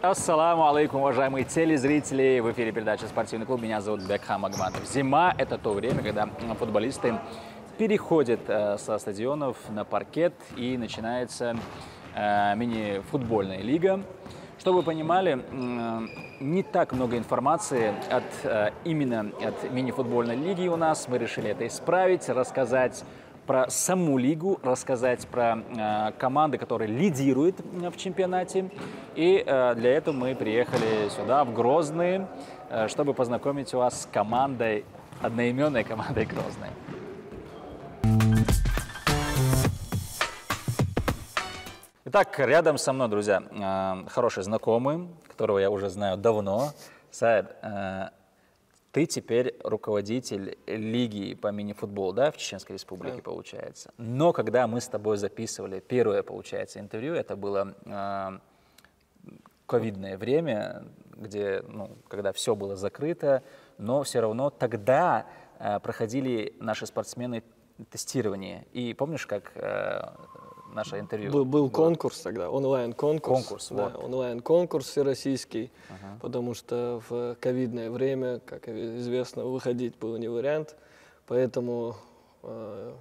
Ассаламу алейкум, уважаемые телезрители. В эфире передача «Спортивный клуб». Меня зовут Бекхам Агматов. Зима – это то время, когда футболисты переходят со стадионов на паркет и начинается мини-футбольная лига. Чтобы вы понимали, не так много информации именно от мини-футбольной лиги у нас. Мы решили это исправить, рассказать про саму лигу, рассказать про команды, которые лидируют в чемпионате. И для этого мы приехали сюда, в Грозный, чтобы познакомить вас с командой, одноименной командой Грозной. Итак, рядом со мной, друзья, хороший знакомый, которого я уже знаю давно. Саид, ты теперь руководитель лиги по мини-футболу, да, в Чеченской Республике, да, получается. Но когда мы с тобой записывали первое, получается, интервью, это было ковидное время, где, когда все было закрыто, но все равно тогда проходили наши спортсмены тестирование. И помнишь, как наше интервью? Был конкурс тогда, онлайн-конкурс. Да, вот. Онлайн-конкурс всероссийский, потому что в ковидное время, как известно, выходить было не вариант. Поэтому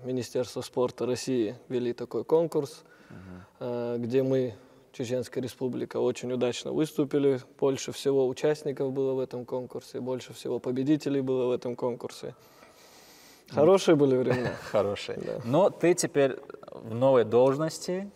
Министерство спорта России вели такой конкурс, где мы, Чеченская Республика, очень удачно выступили. Больше всего участников было в этом конкурсе, больше всего победителей было в этом конкурсе. Хорошие были времена. Хорошие. Да. Но ты теперь в новой должности.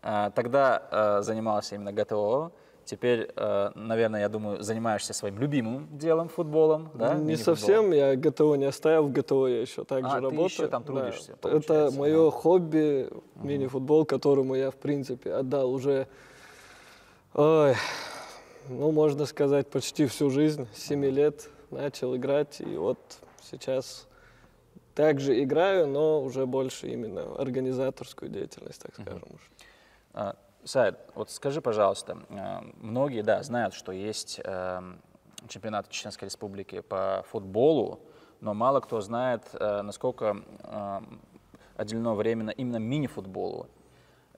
Тогда занимался именно ГТО. Теперь, наверное, я думаю, занимаешься своим любимым делом, футболом. Да? Не совсем. Я ГТО не оставил. В ГТО я еще также работаю. Ты еще там трудишься, да. Это мое хобби, мини-футбол, которому я, в принципе, отдал уже, можно сказать, почти всю жизнь. С 7 лет начал играть. И вот сейчас также играю, но уже больше именно организаторскую деятельность, так скажем уж. Саид, вот скажи, пожалуйста, многие, да, знают, что есть чемпионат Чеченской Республики по футболу, но мало кто знает, насколько отделено время именно мини-футболу.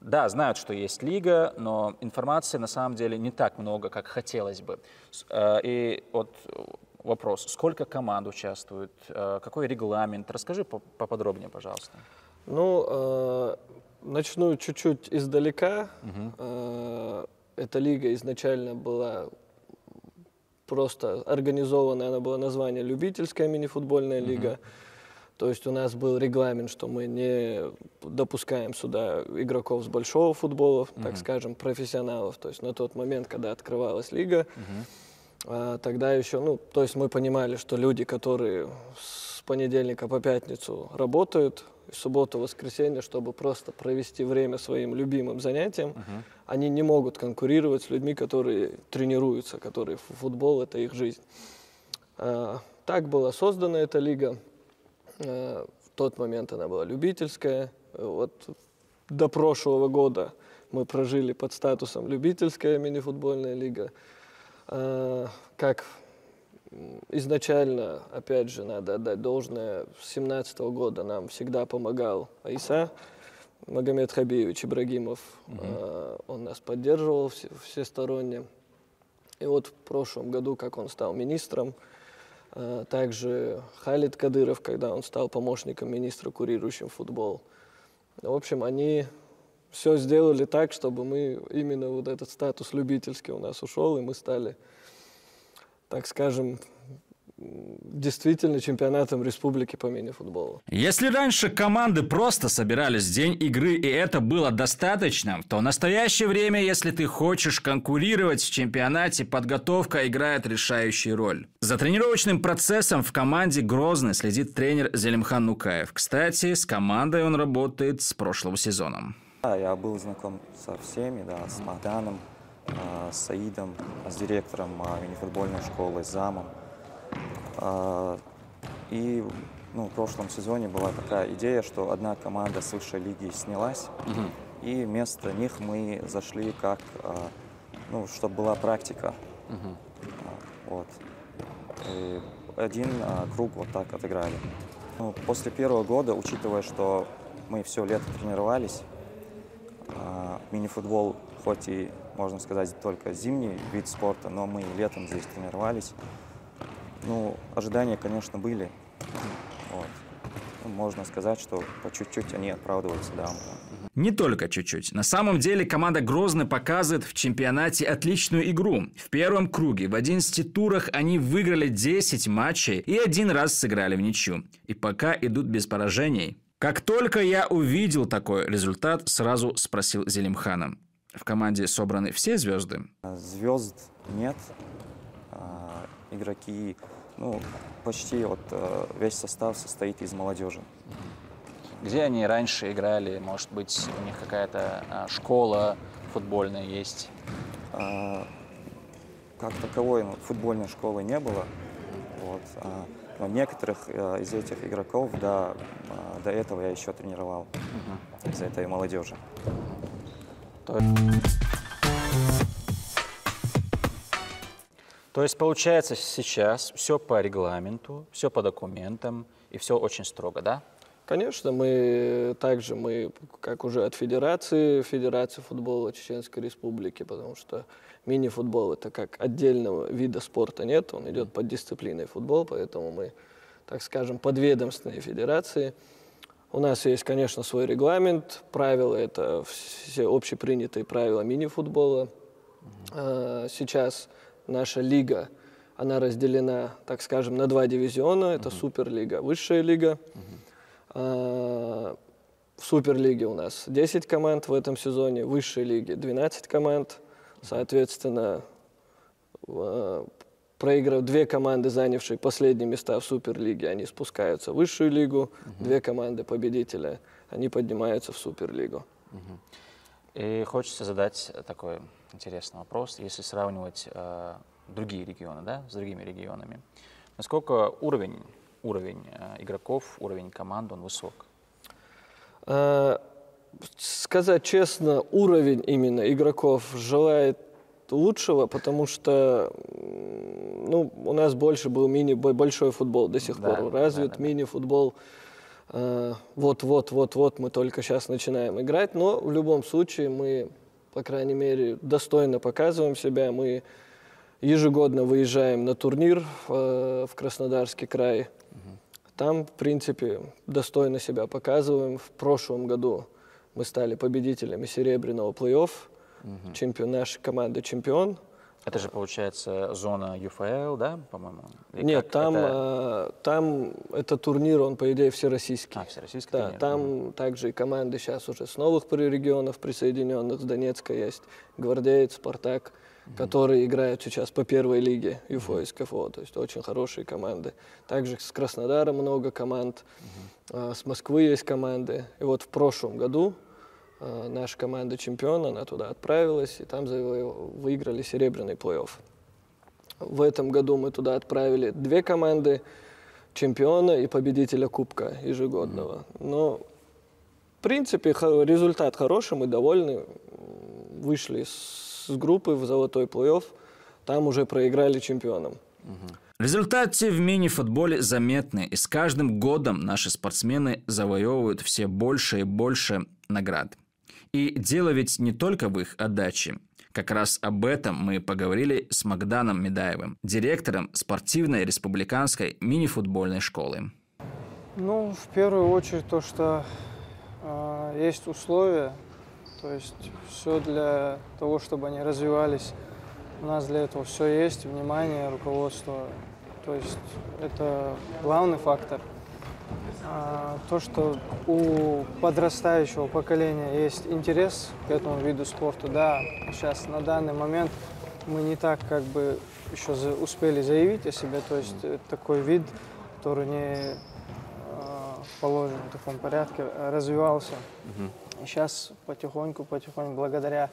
Да, знают, что есть лига, но информации на самом деле не так много, как хотелось бы. И вот вопрос, сколько команд участвует, какой регламент? Расскажи поподробнее, пожалуйста. Начну чуть-чуть издалека. Эта лига изначально была просто организована, она была название любительская мини-футбольная лига. То есть у нас был регламент, что мы не допускаем сюда игроков с большого футбола, так скажем, профессионалов. То есть на тот момент, когда открывалась лига, тогда еще, то есть мы понимали, что люди, которые с понедельника по пятницу работают, в субботу, воскресенье, чтобы просто провести время своим любимым занятием, они не могут конкурировать с людьми, которые тренируются, которые футбол – это их жизнь. Так была создана эта лига. В тот момент она была любительская. Вот до прошлого года мы прожили под статусом любительская мини-футбольная лига. Как изначально, опять же, надо отдать должное, с 2017 года нам всегда помогал Айса Магомед Хабиевич Ибрагимов. Он нас поддерживал всесторонне. И вот в прошлом году, как он стал министром, также Халид Кадыров, когда он стал помощником министра, курирующим футбол. В общем, они все сделали так, чтобы мы именно вот этот статус любительский у нас ушел, и мы стали, так скажем, действительно чемпионатом республики по мини-футболу. Если раньше команды просто собирались в день игры, и это было достаточно, то в настоящее время, если ты хочешь конкурировать в чемпионате, подготовка играет решающую роль. За тренировочным процессом в команде Грозный следит тренер Зелимхан Нукаев. Кстати, с командой он работает с прошлого сезона. Да, я был знаком со всеми, да, с Махданом, с Саидом, с директором мини-футбольной школы, с замом. И в прошлом сезоне была такая идея, что одна команда с высшей лиги снялась, и вместо них мы зашли как, чтобы была практика. Вот. И один круг вот так отыграли. После первого года, учитывая, что мы все лето тренировались, Мини-футбол, хоть и, можно сказать, только зимний вид спорта, но мы летом здесь тренировались. Ну, ожидания, конечно, были. Вот. Ну, можно сказать, что по чуть-чуть они оправдываются, да. Не только чуть-чуть. На самом деле команда Грозный показывает в чемпионате отличную игру. В первом круге в 11 турах они выиграли 10 матчей и 1 раз сыграли в ничью. И пока идут без поражений. Как только я увидел такой результат, сразу спросил Зелимхана. В команде собраны все звезды? Звезд нет. Игроки, ну, почти вот весь состав состоит из молодежи. Где они раньше играли? Может быть, у них какая-то школа футбольная есть? Как таковой футбольной школы не было. Вот. Но некоторых из этих игроков до этого я еще тренировал из этой молодежи. То есть, получается, сейчас все по регламенту, все по документам, и все очень строго, да? Конечно, мы, как уже от Федерации футбола Чеченской Республики, потому что мини-футбол это как отдельного вида спорта нет, он идет под дисциплиной футбол, поэтому мы, так скажем, подведомственные федерации. У нас есть, конечно, свой регламент, правила это все общепринятые правила мини-футбола. Сейчас наша лига, она разделена, так скажем, на 2 дивизиона, это Суперлига, Высшая лига. В Суперлиге у нас 10 команд в этом сезоне, в Высшей лиге 12 команд. Соответственно, 2 команды, занявшие последние места в Суперлиге, они спускаются в Высшую лигу, 2 команды победителя, они поднимаются в Суперлигу. И хочется задать такой интересный вопрос, если сравнивать другие регионы, да, с другими регионами. Насколько уровень игроков, уровень команд, он высок? Сказать честно, уровень именно игроков желает лучшего, потому что у нас больше был большой футбол до сих пор развит, мини-футбол. Вот мы только сейчас начинаем играть, но в любом случае мы, по крайней мере, достойно показываем себя. Мы ежегодно выезжаем на турнир в Краснодарский край. Там, в принципе, достойно себя показываем. В прошлом году мы стали победителями серебряного плей-офф. Наша команда чемпион. Это же, получается, зона ЮФЛ, да, по-моему? Нет, там это турнир, он, по идее, всероссийский. Всероссийский да, турнир. там также и команды сейчас уже с новых регионов присоединенных, с Донецка есть Гвардеец, Спартак, которые играют сейчас по первой лиге ЮФО и СКФО, то есть очень хорошие команды. Также с Краснодара много команд, с Москвы есть команды. И вот в прошлом году наша команда чемпион, она туда отправилась, и там выиграли серебряный плей-офф. В этом году мы туда отправили 2 команды, чемпиона и победителя кубка ежегодного. Но, в принципе, результат хороший, мы довольны. Вышли с группы в золотой плей-офф, там уже проиграли чемпионам. Результаты в мини-футболе заметны, и с каждым годом наши спортсмены завоевывают все больше и больше наград. И дело ведь не только в их отдаче. Как раз об этом мы поговорили с Магданом Медаевым, директором спортивной республиканской мини-футбольной школы. Ну, в первую очередь то, что есть условия, то есть все для того, чтобы они развивались. У нас для этого все есть, внимание, руководство. То есть это главный фактор. То, что у подрастающего поколения есть интерес к этому виду спорта, да, сейчас на данный момент мы не так еще успели заявить о себе, то есть такой вид, который не положен в таком порядке, развивался. И сейчас потихоньку, благодаря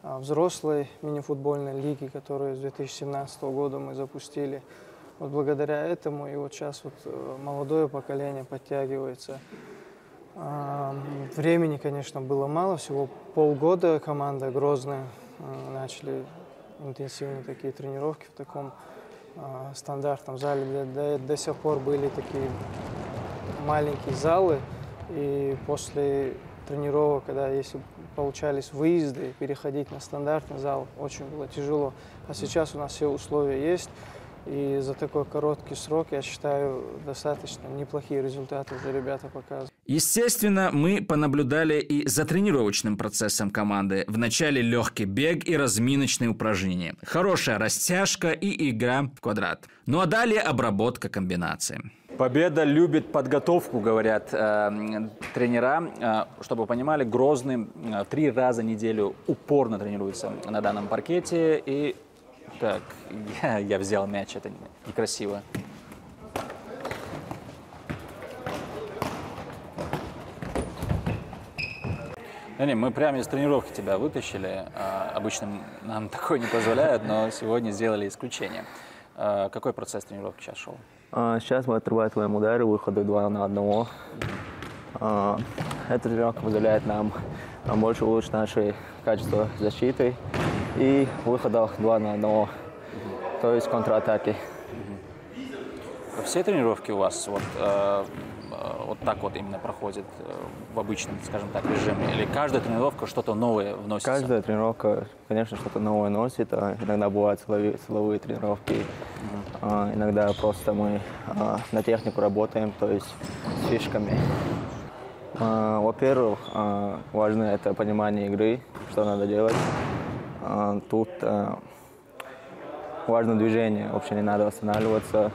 взрослой мини-футбольной лиге, которую с 2017 года мы запустили, вот благодаря этому и вот сейчас молодое поколение подтягивается. Времени, конечно, было мало, всего полгода команда Грозная. Начали интенсивные такие тренировки в таком стандартном зале. До сих пор были такие маленькие залы, и после тренировок, когда если получались выезды, переходить на стандартный зал очень было тяжело. А сейчас у нас все условия есть, и за такой короткий срок, я считаю, достаточно неплохие результаты уже ребята показывают. Естественно, мы понаблюдали и за тренировочным процессом команды. Вначале легкий бег и разминочные упражнения, хорошая растяжка и игра в квадрат. Ну а далее обработка комбинации. Победа любит подготовку, говорят тренера. Чтобы вы понимали, Грозный 3 раза в неделю упорно тренируется на данном паркете. И так, я взял мяч, это некрасиво. Не, мы прямо из тренировки тебя вытащили. Обычно нам такое не позволяют, но сегодня сделали исключение. Какой процесс тренировки сейчас шел? Сейчас мы отрабатываем удары, выходы 2 на 1. Эта тренировка позволяет нам больше улучшить наши качества защиты и выходов 2 на 1, то есть контратаки. Все тренировки у вас вот так вот именно проходят в обычном, скажем так, режиме? Или каждая тренировка что-то новое вносится? Каждая тренировка, конечно, что-то новое носит. Иногда бывают силовые тренировки. Иногда просто мы на технику работаем, то есть с фишками. Во-первых, важно это понимание игры, что надо делать. Тут важно движение, вообще не надо останавливаться.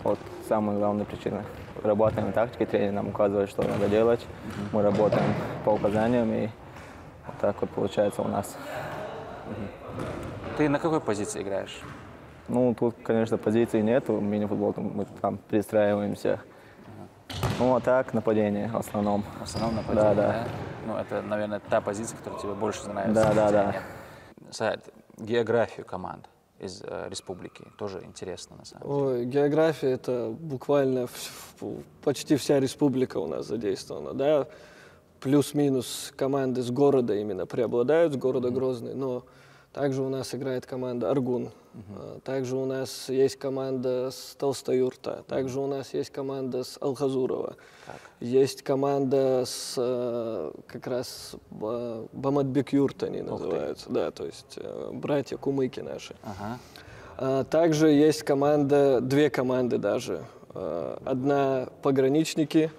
Вот самая главная причина. Работаем на тактике, тренер нам указывает, что надо делать. Мы работаем по указаниям, и вот так вот получается у нас. Ты на какой позиции играешь? Ну, тут, конечно, позиции нету, мини-футбол, мы там перестраиваемся. Ну, а так, нападение в основном. В основном нападение, да? Ну, это, наверное, та позиция, которая тебе больше нравится. Да. Саид, географию команд из республики тоже интересно, на самом деле. Ой, география — это буквально почти вся республика у нас задействована, да. Плюс-минус команды с города именно преобладают, с города Грозный, но также у нас играет команда Аргун, также у нас есть команда с Толстоюрта, также у нас есть команда с Алхазурова, есть команда с как раз Баматбек-Юрт они называются, да, то есть братья кумыки наши. Также есть две команды даже. Одна пограничники,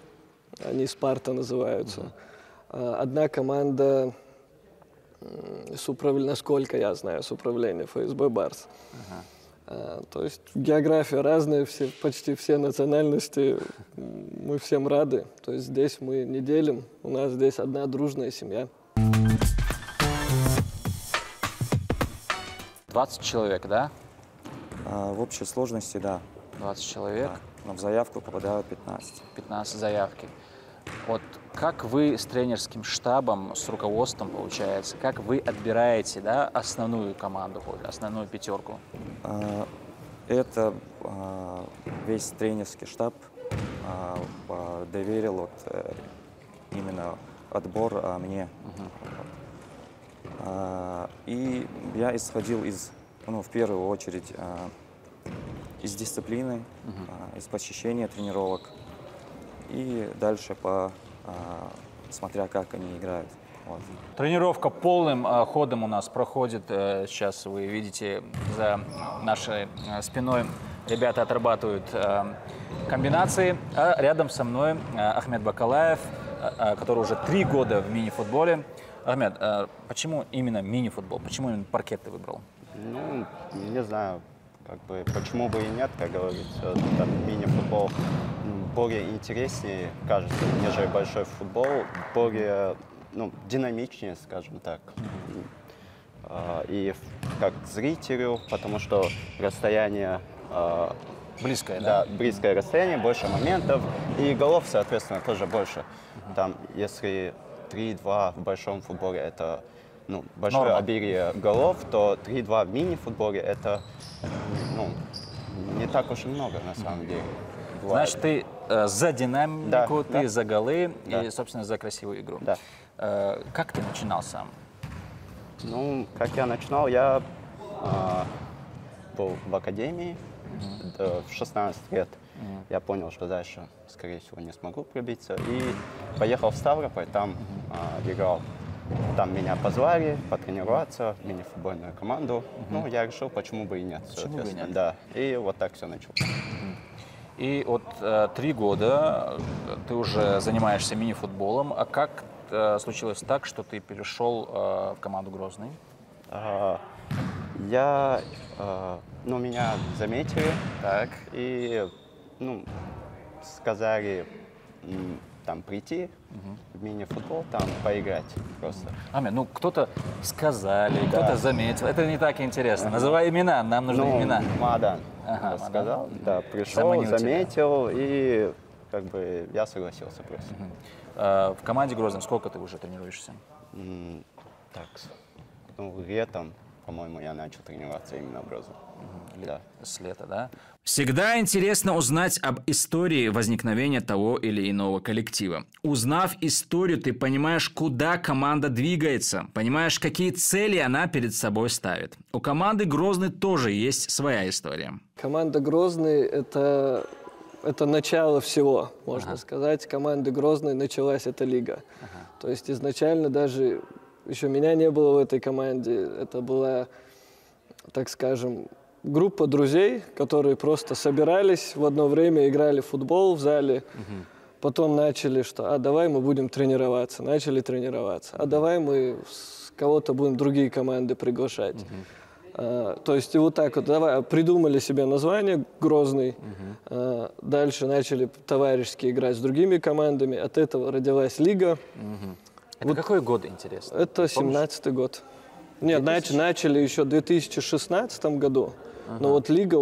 они Спарта называются. Одна команда насколько я знаю, с управления ФСБ Барс. То есть география разная, почти все национальности, мы всем рады. То есть здесь мы не делим, у нас здесь одна дружная семья. 20 человек, да? В общей сложности, да. 20 человек. Да. Но в заявку попадают 15. 15 заявки. Вот как вы с тренерским штабом, с руководством, получается, как вы отбираете, да, основную команду, основную пятерку? Это весь тренерский штаб доверил именно отбор мне. И я исходил в первую очередь из дисциплины, из посещения тренировок. И дальше смотря как они играют. Вот. Тренировка полным ходом у нас проходит. Сейчас вы видите за нашей спиной ребята отрабатывают комбинации. А рядом со мной Ахмед Бакалаев, который уже 3 года в мини-футболе. Ахмед, почему именно мини-футбол? Почему именно паркет ты выбрал? Ну, не знаю, почему бы и нет, как говорится. Этот мини-футбол более интереснее, кажется, нежели большой футбол, более динамичнее, скажем так. И как зрителю, потому что расстояние... Близкое, да? Да, близкое расстояние, больше моментов, и голов, соответственно, тоже больше. Там, если 3-2 в большом футболе — это большое обилие голов, то 3-2 в мини-футболе — это не так уж и много, на самом деле. Значит, ты за динамику, да, ты за голы да. и, собственно, за красивую игру. Да. Как ты начинал сам? Ну, как я начинал, я был в академии в 16 лет. Я понял, что дальше, скорее всего, не смогу пробиться. И поехал в Ставрополь, там играл. Там меня позвали потренироваться в мини-футбольную команду. Ну, я решил, почему бы и нет. Почему бы и нет? Да, и вот так все началось. И вот 3 года ты уже занимаешься мини-футболом. А как случилось так, что ты перешел в команду Грозный? Меня заметили, Так. и, сказали там прийти в мини-футбол, там поиграть просто. Амин, кто-то сказали, кто-то заметил. Это не так интересно. Называй имена, нам нужны имена. Мадан Мадан. сказал, да, пришел, Заманил тебя. заметил, и как бы я согласился просто. В команде Грозный сколько ты уже тренируешься? Так, летом, по-моему, я начал тренироваться именно в Грозном. Да. С лета, да? Всегда интересно узнать об истории возникновения того или иного коллектива. Узнав историю, ты понимаешь, куда команда двигается, понимаешь, какие цели она перед собой ставит. У команды Грозный тоже есть своя история. Команда Грозный это начало всего, можно сказать. Команды Грозный началась эта лига. То есть изначально даже еще меня не было в этой команде. Это была, так скажем, группа друзей, которые просто собирались в одно время, играли в футбол в зале. Потом начали, что давай мы будем тренироваться. Начали тренироваться. Давай мы кого-то будем другие команды приглашать. То есть и вот так вот придумали себе название Грозный. Дальше начали товарищески играть с другими командами. От этого родилась лига. Это какой год, интересно? Это 17-й год. Нет, начали еще в 2016 году. Но вот лига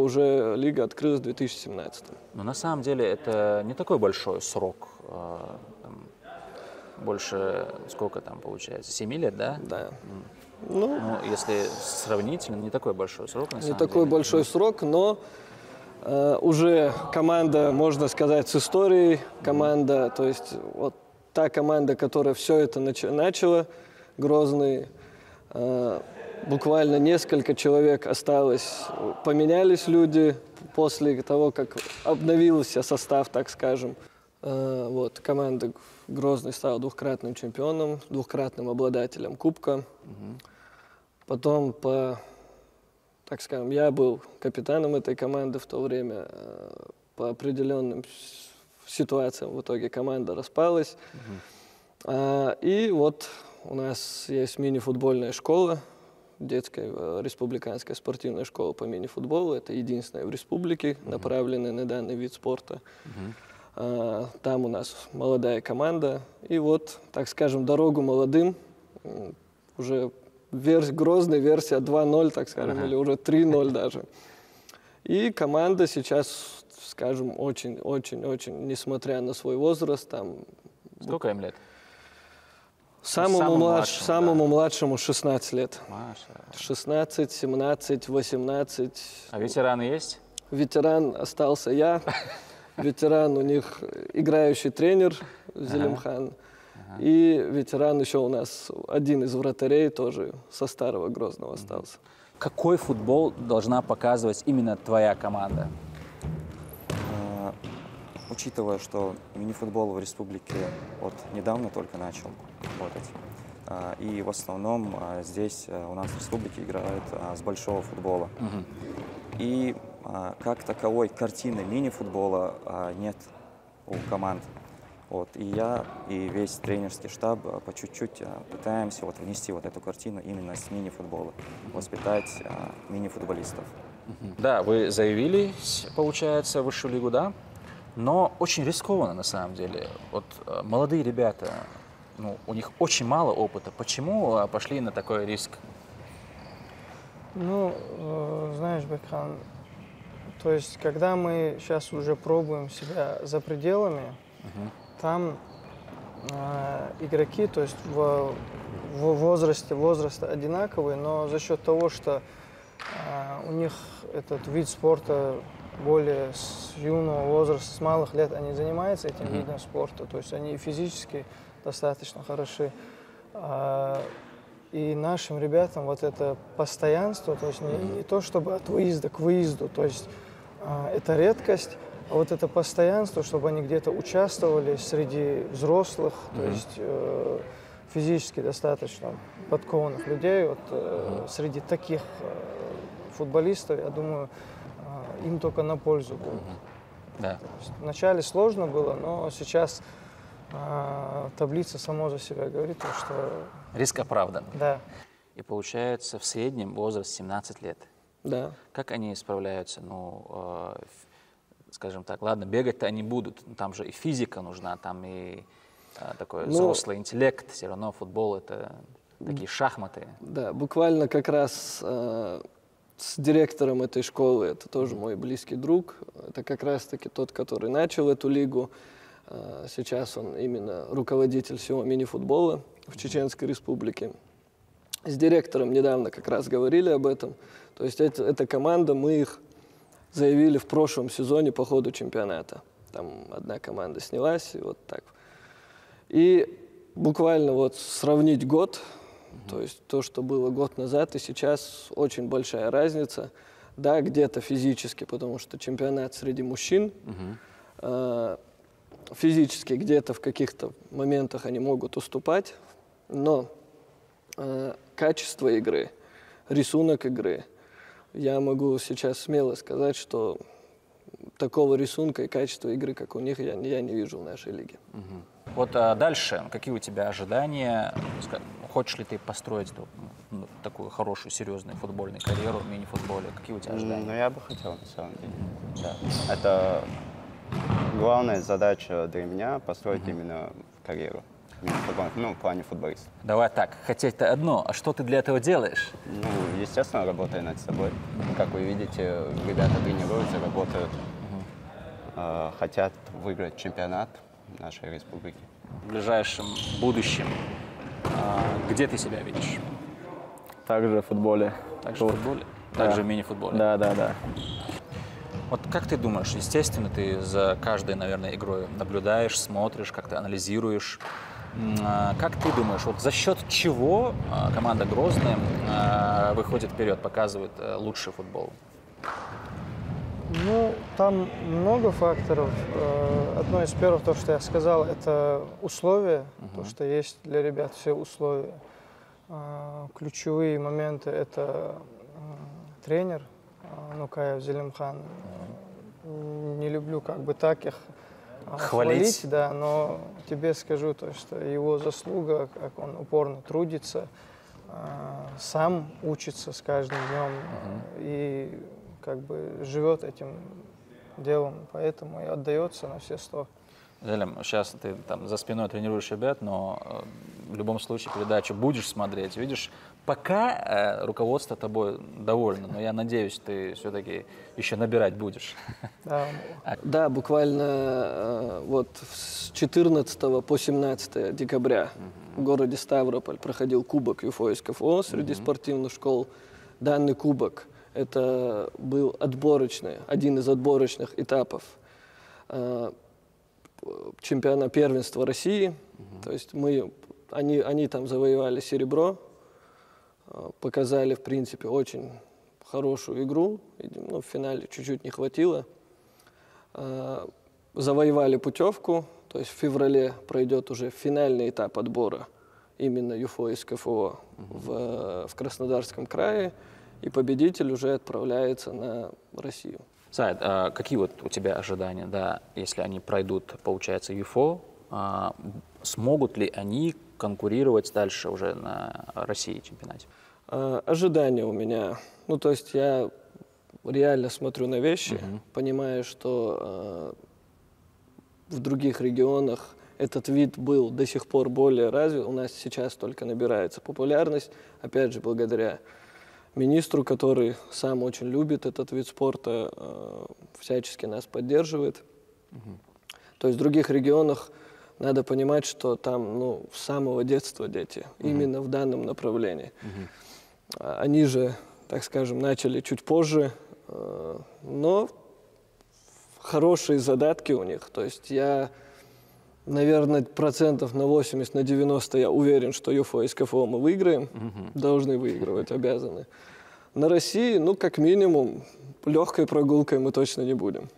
открылась в 2017. Но на самом деле это не такой большой срок. Больше, сколько там получается? 7 лет, да? Да. Если сравнительно, не такой большой срок, на самом Не такой деле. большой срок, но уже команда, можно сказать, с историей. Команда, то есть вот та команда, которая все это начала, Грозный, буквально несколько человек осталось, поменялись люди после того, как обновился состав, так скажем. Команда Грозный стала двукратным чемпионом, двукратным обладателем кубка. Потом, так скажем, я был капитаном этой команды в то время. По определенным ситуациям в итоге команда распалась. И вот у нас есть мини-футбольная школа, детская республиканская спортивная школа по мини-футболу. Это единственная в республике, направленная на данный вид спорта. Там у нас молодая команда. И вот, так скажем, дорогу молодым. Уже Грозный версия 2.0, так скажем, или уже 3.0 даже. И команда сейчас, скажем, очень-очень-очень, несмотря на свой возраст, там... Сколько им лет? Самому младшему 16 лет. Маша. 16, 17, 18. А ветераны есть? Ветеран остался я. Ветеран у них играющий тренер Зелимхан. И ветеран еще у нас один из вратарей тоже со старого Грозного остался. Какой футбол должна показывать именно твоя команда? Учитывая, что мини-футбол в республике вот недавно только начал работать, и в основном здесь у нас в республике играют с большого футбола. И как таковой картины мини-футбола нет у команд. И я, и весь тренерский штаб по чуть-чуть пытаемся внести эту картину именно с мини-футбола, воспитать мини-футболистов. Да, вы заявились, получается, в высшую лигу, да? Но очень рискованно на самом деле. Молодые ребята, у них очень мало опыта. Почему пошли на такой риск? Знаешь, Бекхан, то есть, когда мы сейчас уже пробуем себя за пределами, там игроки, то есть в возраст одинаковый, но за счет того, что у них этот вид спорта более с юного возраста, с малых лет они занимаются этим видом спорта, то есть они физически достаточно хороши. И нашим ребятам это постоянство, то есть не то чтобы от выезда к выезду, то есть это редкость, а это постоянство, чтобы они где-то участвовали среди взрослых, то есть физически достаточно подкованных людей. Вот, среди таких футболистов, я думаю, им только на пользу будет. Да. Вначале сложно было, но сейчас таблица само за себя говорит, что... Риск оправдан. Да. И получается, в среднем возраст 17 лет. Да. Как они справляются? Ну, скажем так, ладно, бегать-то они будут, там же и физика нужна, там и такой взрослый интеллект, все равно футбол — это такие шахматы. Да, буквально как раз с директором этой школы, это тоже мой близкий друг, это как раз-таки тот, который начал эту лигу. Сейчас он именно руководитель всего мини-футбола в Чеченской Республике. С директором недавно как раз говорили об этом. То есть эта команда, мы их заявили в прошлом сезоне по ходу чемпионата. Там одна команда снялась, и вот так. И буквально вот сравнить год, то есть то, что было год назад, и сейчас очень большая разница. Да, где-то физически, потому что чемпионат среди мужчин, физически где-то в каких-то моментах они могут уступать, но качество игры, рисунок игры, я могу сейчас смело сказать, что такого рисунка и качества игры, как у них, я не вижу в нашей лиге. Вот дальше, какие у тебя ожидания? Хочешь ли ты построить такую хорошую, серьезную футбольную карьеру в мини-футболе? Какие у тебя ожидания? Ну, я бы хотел, на самом деле. Да. Это главная задача для меня — построить именно карьеру. Ну, в плане футболиста. Давай так, хотеть-то одно, а что ты для этого делаешь? Ну, естественно, работаю над собой. Как вы видите, ребята тренируются, работают, хотят выиграть чемпионат нашей республики. В ближайшем будущем, где ты себя видишь? Также в футболе. Также в футболе? Также в мини-футболе? Да. Вот как ты думаешь, естественно, ты за каждой, наверное, игрой наблюдаешь, смотришь, как ты анализируешь. Как ты думаешь, вот за счет чего команда Грозная выходит вперед, показывает лучший футбол? Ну, там много факторов. Одно из первых, то, что я сказал, это условия, то, что есть для ребят все условия. Ключевые моменты — это тренер Нукаев Зелимхан. Не люблю как бы так их хвалить, да, но тебе скажу то, что его заслуга, как он упорно трудится, сам учится с каждым днем и как бы живет этим делом, поэтому и отдается на все 100. Зелим, сейчас ты там за спиной тренируешь ребят, но в любом случае передачу будешь смотреть, видишь, пока руководство тобой довольно, но я надеюсь, ты все-таки еще набирать будешь. Да, буквально вот с 14 по 17 декабря в городе Ставрополь проходил кубок ЮФО СКФО среди спортивных школ. Данный кубок — это был один из отборочных этапов чемпионата первенства России. То есть они там завоевали серебро, показали, в принципе, очень хорошую игру. Ну, в финале чуть-чуть не хватило. Завоевали путевку, то есть в феврале пройдет уже финальный этап отбора именно ЮФО СКФО в Краснодарском крае, и победитель уже отправляется на Россию. Саид, какие вот у тебя ожидания, да, если они пройдут, получается, ЮФО, смогут ли они конкурировать дальше уже на России чемпионате? Ожидания у меня, ну то есть я реально смотрю на вещи, понимаю, что в других регионах этот вид был до сих пор более развит, у нас сейчас только набирается популярность, опять же, благодаря министру, который сам очень любит этот вид спорта, всячески нас поддерживает. То есть в других регионах надо понимать, что там с самого детства дети, именно в данном направлении. Они же, так скажем, начали чуть позже, но хорошие задатки у них. То есть я, наверное, процентов на 80, на 90 я уверен, что ЮФО СКФО мы выиграем, должны выигрывать, обязаны. На России, как минимум, легкой прогулкой мы точно не будем.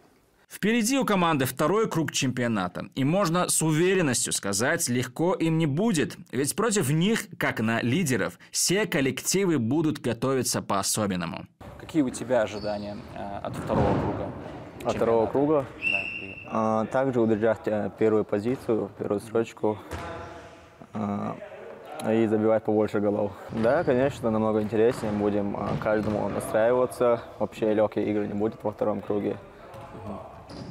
Впереди у команды второй круг чемпионата. И можно с уверенностью сказать, легко им не будет. Ведь против них, как на лидеров, все коллективы будут готовиться по-особенному. Какие у тебя ожидания от второго круга? От второго круга? Да. Также удержать первую позицию, первую строчку и забивать побольше голов. Да, конечно, намного интереснее. Будем каждому настраиваться. Вообще легкие игры не будет во втором круге.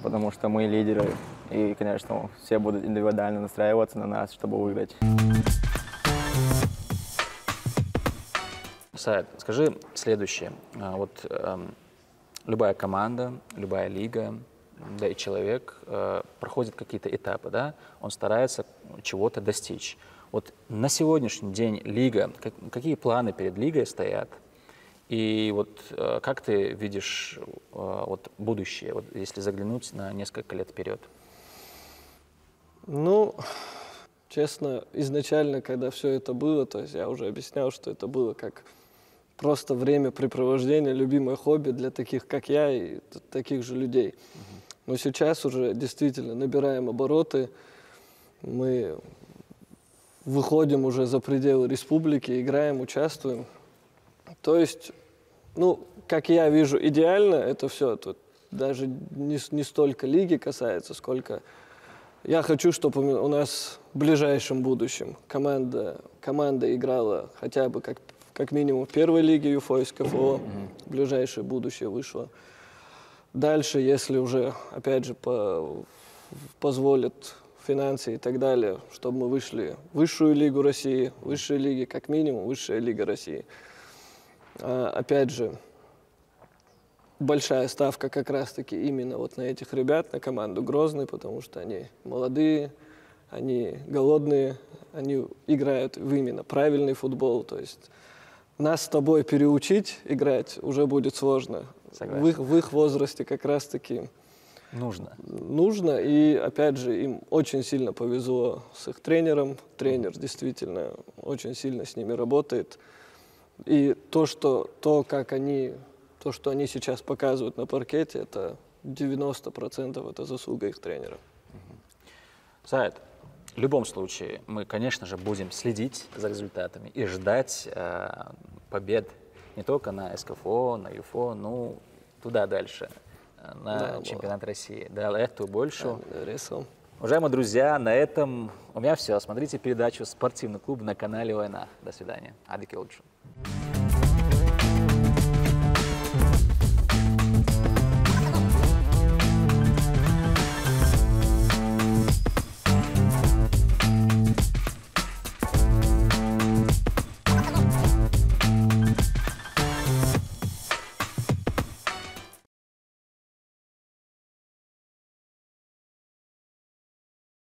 Потому что мы лидеры. И, конечно, все будут индивидуально настраиваться на нас, чтобы выиграть. Саид, скажи следующее. Любая команда, любая лига, да и человек проходит какие-то этапы, да? Он старается чего-то достичь. Вот на сегодняшний день лига, какие планы перед лигой стоят? И вот как ты видишь будущее, если заглянуть на несколько лет вперед? Ну, честно, изначально, когда все это было, то есть я уже объяснял, что это было как просто времяпрепровождение, любимое хобби для таких, как я, и таких же людей. Но сейчас уже действительно набираем обороты, мы выходим уже за пределы республики, играем, участвуем. То есть, ну, как я вижу, идеально это все. Тут даже не столько лиги касается, сколько я хочу, чтобы у нас в ближайшем будущем команда играла хотя бы как минимум в первой лиге ЮФО из КФО, в ближайшее будущее вышла. Дальше, если уже, опять же, позволят финансы и так далее, чтобы мы вышли в высшую лигу России, высшие лиги, как минимум, высшая лига России. Опять же, большая ставка как раз-таки именно вот на этих ребят, на команду Грозный, потому что они молодые, они голодные, они играют в именно правильный футбол. То есть нас с тобой переучить играть уже будет сложно. В их возрасте как раз-таки нужно. И опять же, им очень сильно повезло с их тренером. Тренер действительно очень сильно с ними работает. И то, что они сейчас показывают на паркете, это 90% это заслуга их тренера. Саид, в любом случае, мы, конечно же, будем следить за результатами и ждать побед не только на СКФО, на ЮФО, ну, туда дальше, на чемпионат России. Да, эту больше. Уважаемые друзья, на этом у меня все. Смотрите передачу «Спортивный клуб» на канале ОНА. До свидания. Адики Олджу.